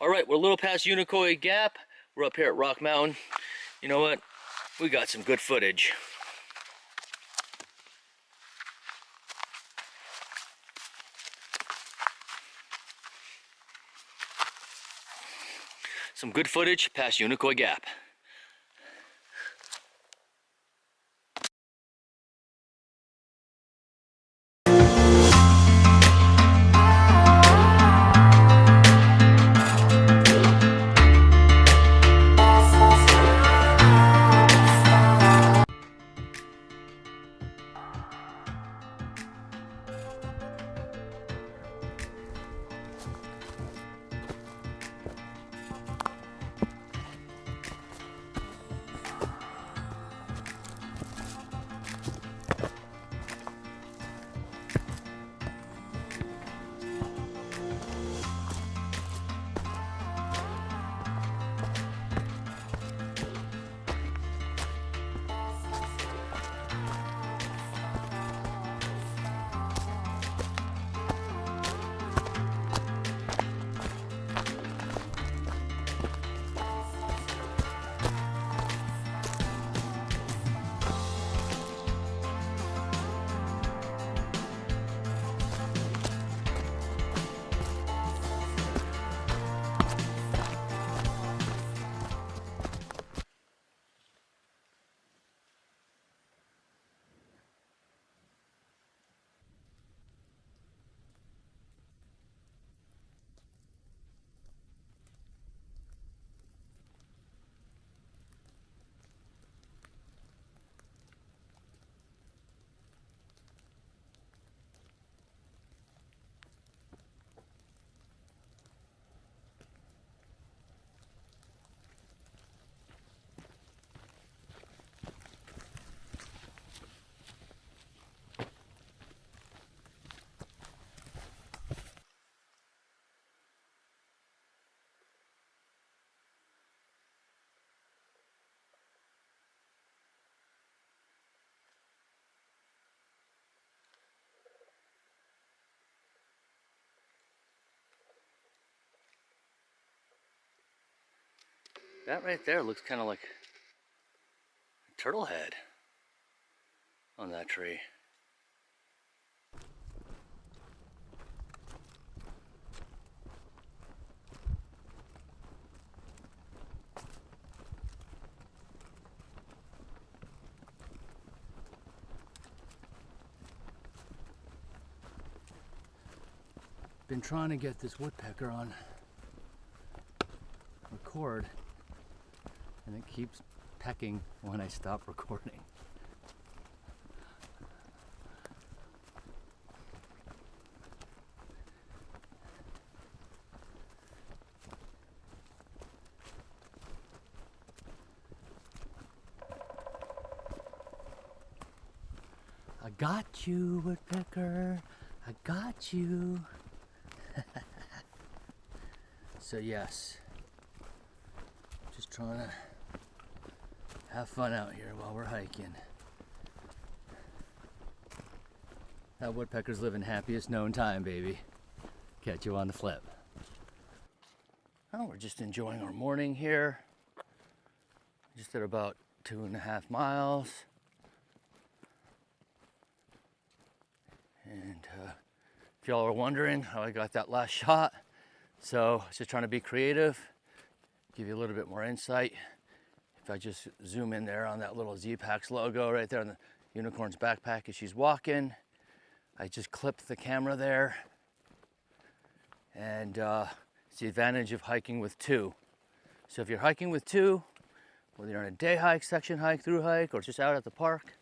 All right, we're a little past Unicoi Gap. We're up here at Rock Mountain. You know what? We got some good footage. Some good footage past Unicoi Gap. That right there looks kind of like a turtle head on that tree. Been trying to get this woodpecker on record, and it keeps pecking when I stop recording. I got you, woodpecker. I got you. So yes, just trying to have fun out here while we're hiking. That woodpecker's living happiest known time, baby. Catch you on the flip. Oh, we're just enjoying our morning here. Just at about 2.5 miles. And if y'all are wondering how I got that last shot, so I was just trying to be creative, give you a little bit more insight. If I just zoom in there on that little Z-Packs logo right there on the unicorn's backpack as she's walking, I just clipped the camera there. And it's the advantage of hiking with two. So if you're hiking with two, whether you're on a day hike, section hike, through hike, or just out at the park,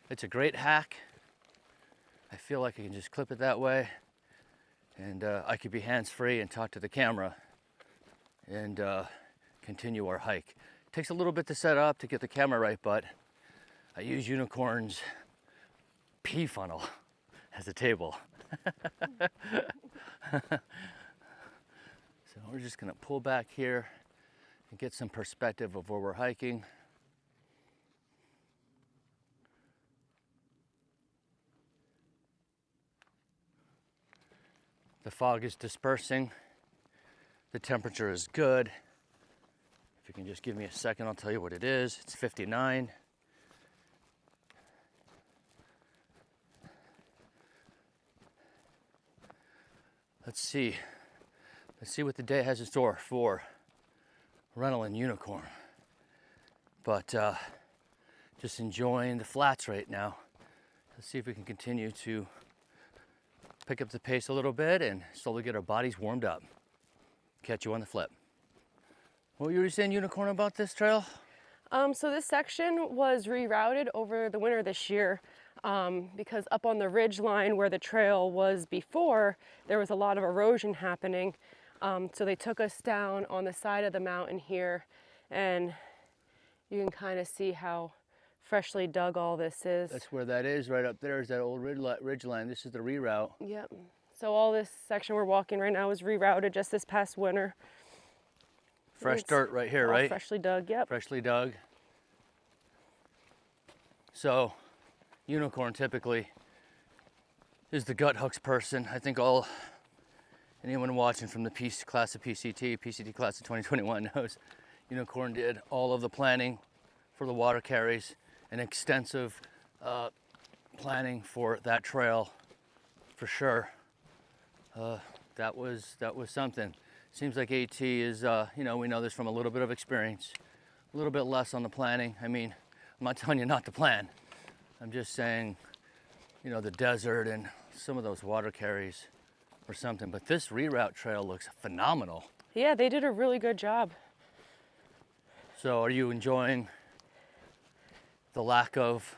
it's a great hack. I feel like I can just clip it that way, and I could be hands-free and talk to the camera and continue our hike. It takes a little bit to set up to get the camera right, but I use Unicorn's pee funnel as a table. So we're just gonna pull back here and get some perspective of where we're hiking. The fog is dispersing, The temperature is good. If you can just give me a second, I'll tell you what it is. It's 59. Let's see what the day has in store for Rental and Unicorn. But just enjoying the flats right now. Let's see if we can continue to pick up the pace a little bit and slowly get our bodies warmed up. Catch you on the flip. What were you saying, Unicorn, about this trail? So this section was rerouted over the winter this year because up on the ridge line where the trail was before, there was a lot of erosion happening. So they took us down on the side of the mountain here, and you can kind of see how freshly dug all this is. That's where that is, right up there is that old ridge line. This is the reroute. Yep. So all this section we're walking right now was rerouted just this past winter. Fresh dirt right here, right? Freshly dug, yep. Freshly dug. So, Unicorn typically is the gut hooks person. I think anyone watching from the class of PCT class of 2021 knows Unicorn did all of the planning for the water carries and extensive planning for that trail for sure. That was something. Seems like AT is, we know this from a little bit of experience, a little bit less on the planning. I mean, I'm not telling you not to plan. I'm just saying, the desert and some of those water carries or something. But this reroute trail looks phenomenal. Yeah, they did a really good job. So are you enjoying the lack of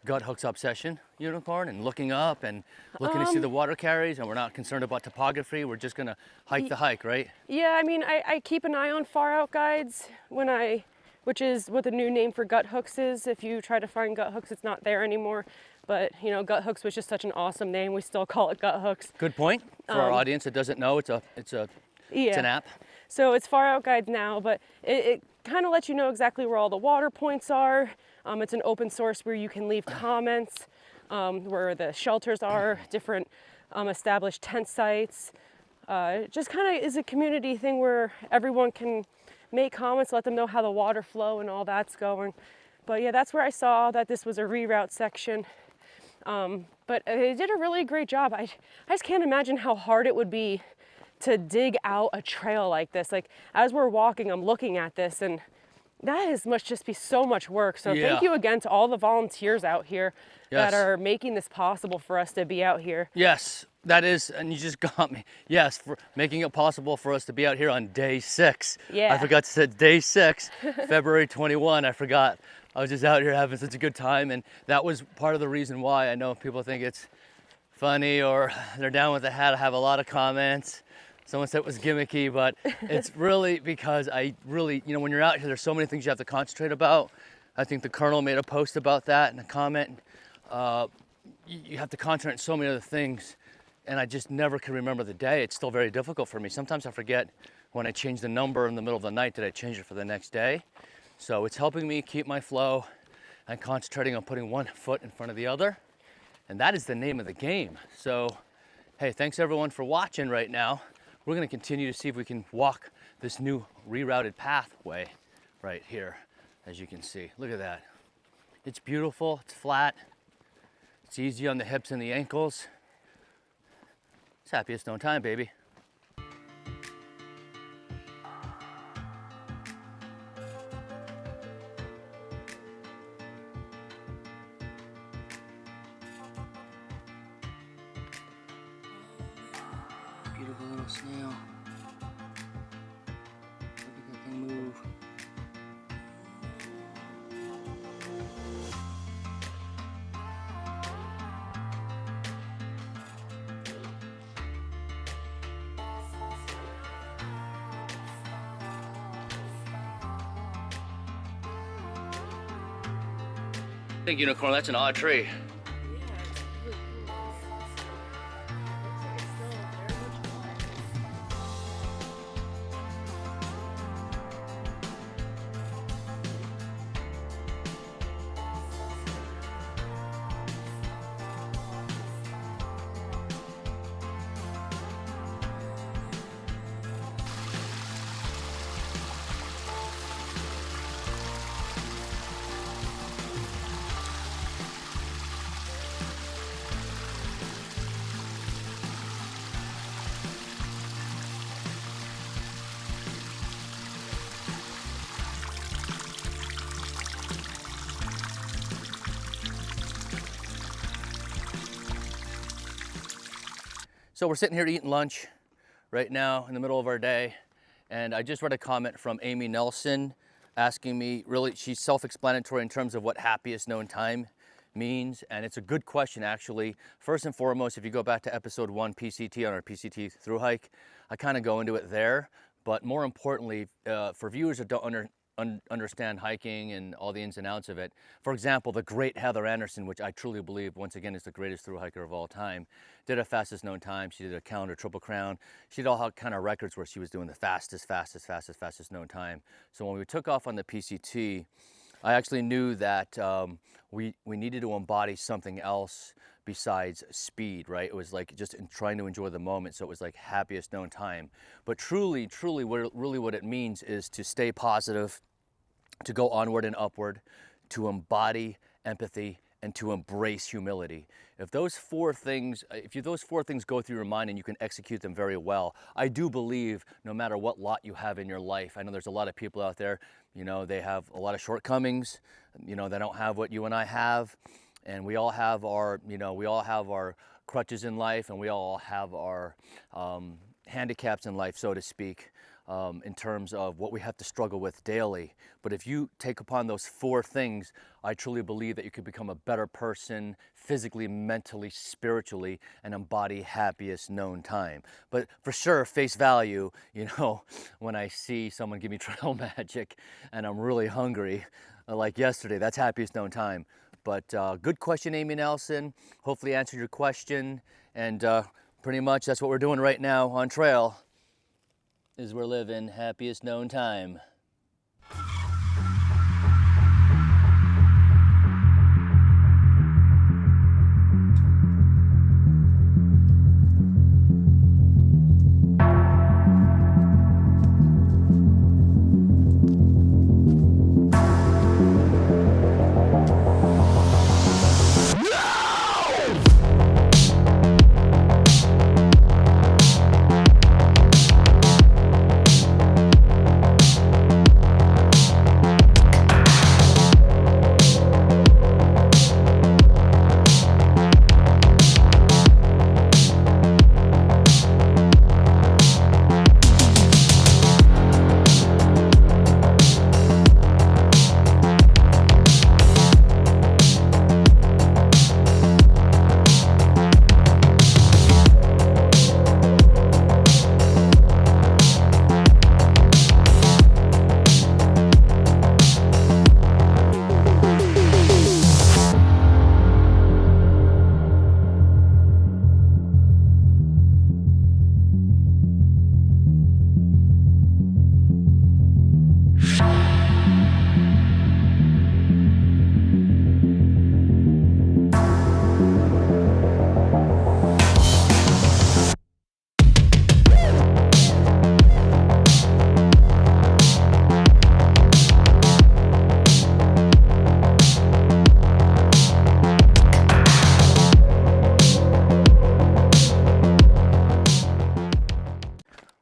gut hooks obsession, Unicorn, and looking up and looking to see the water carries, and we're not concerned about topography? We're just gonna hike the hike, right? Yeah, I mean, I keep an eye on far out guides which is what the new name for gut hooks is. If you try to find gut hooks, it's not there anymore. But gut hooks was just such an awesome name. We still call it gut hooks. Good point. For our audience that doesn't know, it's an app. So it's far out guides now, but it kind of lets you know exactly where all the water points are. It's an open source where you can leave comments, where the shelters are, different established tent sites. It just kind of is a community thing where everyone can make comments, let them know how the water flow and all that's going. But yeah, that's where I saw that this was a reroute section. But they did a really great job. I just can't imagine how hard it would be to dig out a trail like this. Like, as we're walking, I'm looking at this, and must just be so much work. So Thank you again to all the volunteers out here that are making this possible for us to be out here. Yes, that is, and you just got me. Yes, for making it possible for us to be out here on day 6. Yeah. I forgot to say day 6, February 21. I forgot. I was just out here having such a good time, and that was part of the reason why. I know people think it's funny or they're down with the hat. I have a lot of comments. Someone said it was gimmicky, but it's really because I really, when you're out here, there's so many things you have to concentrate about. I think the Colonel made a post about that in a comment. You have to concentrate on so many other things, and I just never can remember the day. It's still very difficult for me. Sometimes I forget when I change the number in the middle of the night, did I change it for the next day? So it's helping me keep my flow and concentrating on putting one foot in front of the other. And that is the name of the game. So, hey, thanks everyone for watching right now. We're gonna continue to see if we can walk this new rerouted pathway right here, as you can see. Look at that. It's beautiful, it's flat, it's easy on the hips and the ankles. It's happiest no time, baby. Beautiful little snail. Look at that thing move. I think, Unicorn, that's an odd tree. So we're sitting here eating lunch right now in the middle of our day, and I just read a comment from Amy Nelson asking me, really, she's self-explanatory in terms of what happiest known time means, and it's a good question actually. First and foremost, if you go back to episode 1 PCT on our PCT through hike, I kind of go into it there, but more importantly, for viewers that don't understand hiking and all the ins and outs of it. For example, the great Heather Anderson, which I truly believe, once again, is the greatest thru hiker of all time, did a fastest known time. She did a calendar triple crown. She did all kind of records where she was doing the fastest known time. So when we took off on the PCT, I actually knew that we needed to embody something else besides speed, right? It was like just trying to enjoy the moment. So it was like happiest known time. But truly, what it means is to stay positive, to go onward and upward, to embody empathy, and to embrace humility. If those four things go through your mind and you can execute them very well, I do believe no matter what lot you have in your life, I know there's a lot of people out there, you know, they have a lot of shortcomings, you know, they don't have what you and I have, and we all have our, you know, we all have our crutches in life, and we all have our handicaps in life, so to speak. In terms of what we have to struggle with daily. But if you take upon those four things, I truly believe that you could become a better person physically, mentally, spiritually, and embody happiest known time. But for sure, face value, you know, when I see someone give me trail magic and I'm really hungry, like yesterday, that's happiest known time. But good question, Amy Nelson. Hopefully answered your question. And pretty much that's what we're doing right now on trail. Is we're living happiest known time.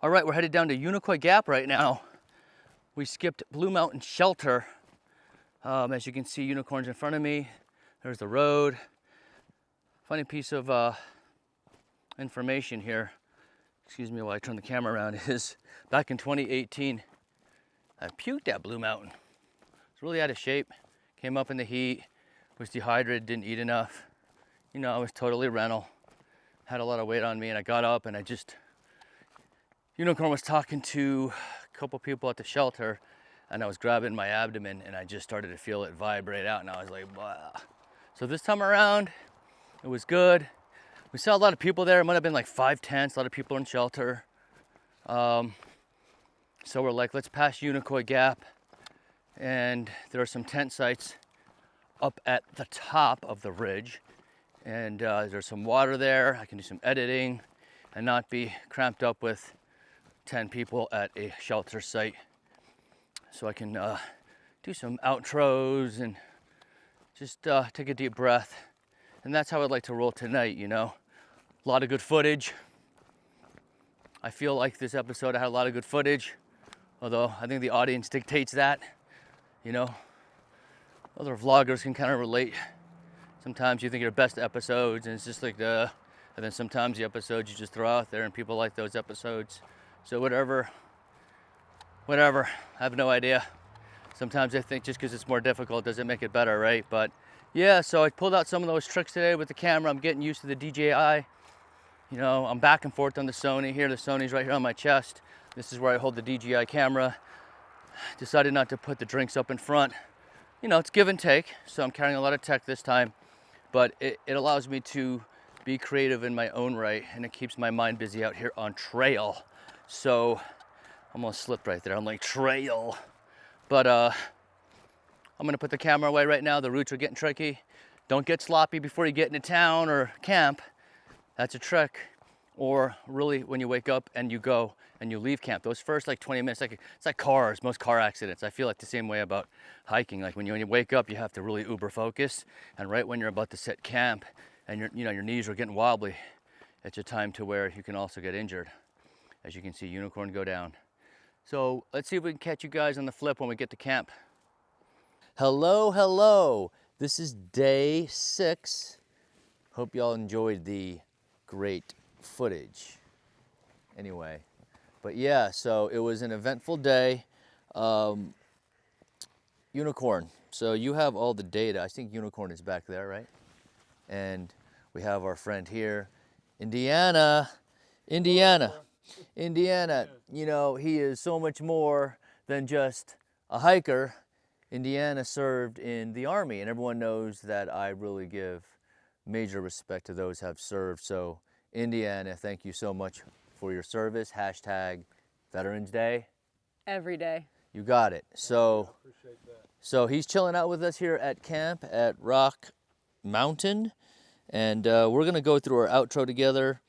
All right, we're headed down to Unicoi Gap right now. We skipped Blue Mountain Shelter. As you can see, unicorns in front of me. There's the road. Funny piece of information here, excuse me while I turn the camera around, is back in 2018, I puked at Blue Mountain. It's really out of shape. Came up in the heat, was dehydrated, didn't eat enough. You know, I was totally rental. Had a lot of weight on me, and I got up and Unicorn was talking to a couple people at the shelter, and I was grabbing my abdomen, and I just started to feel it vibrate out, and I was like, wow. So this time around, it was good. We saw a lot of people there. It might have been like 5 tents, a lot of people in shelter. So we're like, let's pass Unicoi Gap, and there are some tent sites up at the top of the ridge, and there's some water there. I can do some editing and not be cramped up with 10 people at a shelter site. So I can do some outros and just take a deep breath. And that's how I'd like to roll tonight, you know. A lot of good footage. I feel like this episode I had a lot of good footage, although I think the audience dictates that, you know. Other vloggers can kind of relate. Sometimes you think your best episodes and it's just like And then sometimes the episodes you just throw out there and people like those episodes. So whatever, I have no idea. Sometimes I think just because it's more difficult doesn't make it better, right? But yeah, so I pulled out some of those tricks today with the camera. I'm getting used to the DJI. You know, I'm back and forth on the Sony here. The Sony's right here on my chest. This is where I hold the DJI camera. Decided not to put the drinks up in front. You know, it's give and take. So I'm carrying a lot of tech this time, but it allows me to be creative in my own right, and it keeps my mind busy out here on trail. So I'm almost slipped right there. I'm like, trail. But I'm gonna put the camera away right now. The routes are getting tricky. Don't get sloppy before you get into town or camp. That's a trick. Or really when you wake up and you go and you leave camp. Those first like 20 minutes, it's like cars, most car accidents. I feel like the same way about hiking. Like when you wake up, you have to really uber focus. And right when you're about to set camp and your knees are getting wobbly, it's a time to where you can also get injured. As you can see, unicorn go down. So let's see if we can catch you guys on the flip when we get to camp. Hello, hello. This is day 6. Hope y'all enjoyed the great footage. Anyway, but yeah, so it was an eventful day. Unicorn. So you have all the data. I think Unicorn is back there, right? And we have our friend here, Indiana. You know, he is so much more than just a hiker. Indiana served in the Army, and everyone knows that I really give major respect to those who have served. So Indiana, thank you so much for your service. Hashtag Veterans Day. Every day. You got it. So, I appreciate that. So he's chilling out with us here at camp at Rock Mountain, and we're gonna go through our outro together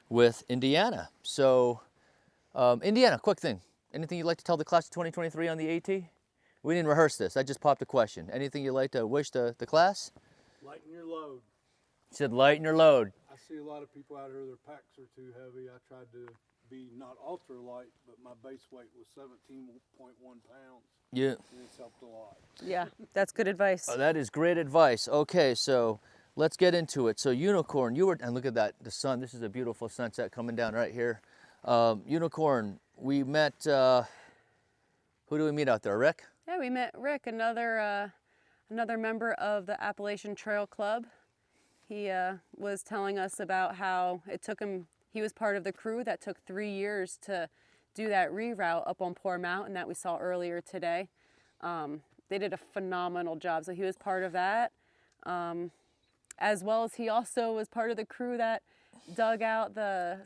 with Indiana. So, Indiana, quick thing. Anything you'd like to tell the class of 2023 on the AT? We didn't rehearse this. I just popped a question. Anything you'd like to wish the class? Lighten your load. He said lighten your load. I see a lot of people out here, their packs are too heavy. I tried to be not ultra light, but my base weight was 17.1 pounds. Yeah. And it's helped a lot. Yeah, that's good advice. Oh, that is great advice. Okay, so let's get into it. So Unicorn, and look at that, the sun. This is a beautiful sunset coming down right here. Unicorn, we met, who do we meet out there, Rick? Yeah, we met Rick, another member of the Appalachian Trail Club. He was telling us about how it took him, he was part of the crew that took 3 years to do that reroute up on Poor Mountain that we saw earlier today. They did a phenomenal job, so he was part of that. As well as he also was part of the crew that dug out the,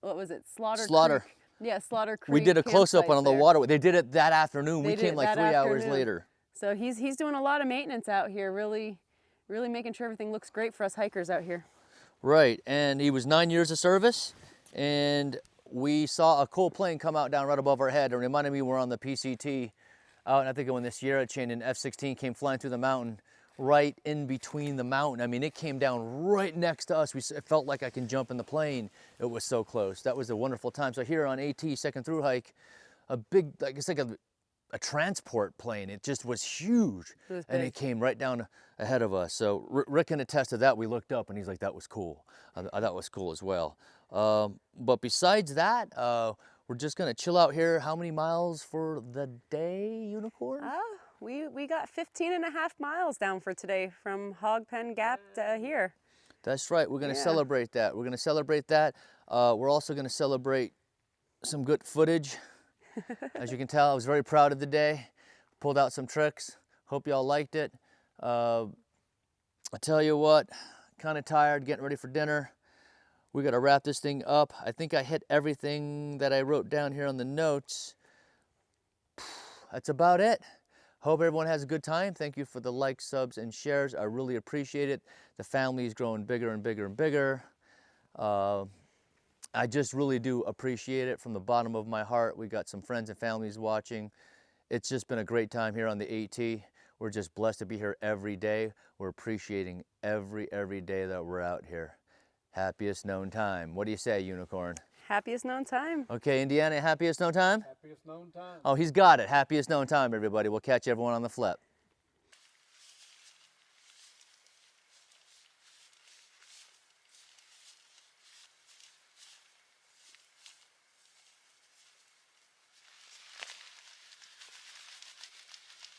what was it, Slaughter Creek. Yeah, Slaughter Creek. We did a close-up on the waterway. They did it that afternoon. We came like 3 hours later. So he's doing a lot of maintenance out here, really making sure everything looks great for us hikers out here. Right, and he was 9 years of service, and we saw a cool plane come out down right above our head. It reminded me we're on the PCT out, and I think when the Sierra chain and F-16 came flying through the mountain, right in between the mountain. I mean, it came down right next to us. It felt like I can jump in the plane. It was so close. That was a wonderful time. So here on AT, second through hike, a big, like it's like a transport plane. It just was huge. And it came right down ahead of us. So Rick can attest to that. We looked up and he's like, that was cool. That was cool as well. But besides that, we're just gonna chill out here. How many miles for the day, Unicorn? We got 15.5 miles down for today from Hogpen Gap to here. That's right. We're gonna celebrate that. We're gonna celebrate that. We're also gonna celebrate some good footage. As you can tell, I was very proud of the day. Pulled out some tricks. Hope y'all liked it. I tell you what, kind of tired, getting ready for dinner. We got to wrap this thing up. I think I hit everything that I wrote down here on the notes. That's about it. Hope everyone has a good time. Thank you for the likes, subs, and shares. I really appreciate it. The family is growing bigger and bigger and bigger. I just really do appreciate it from the bottom of my heart. We got some friends and families watching. It's just been a great time here on the AT. We're just blessed to be here every day. We're appreciating every day that we're out here. Happiest known time. What do you say, Unicorn? Happiest known time. Okay, Indiana, happiest known time? Happiest known time. Oh, he's got it. Happiest known time, everybody. We'll catch everyone on the flip.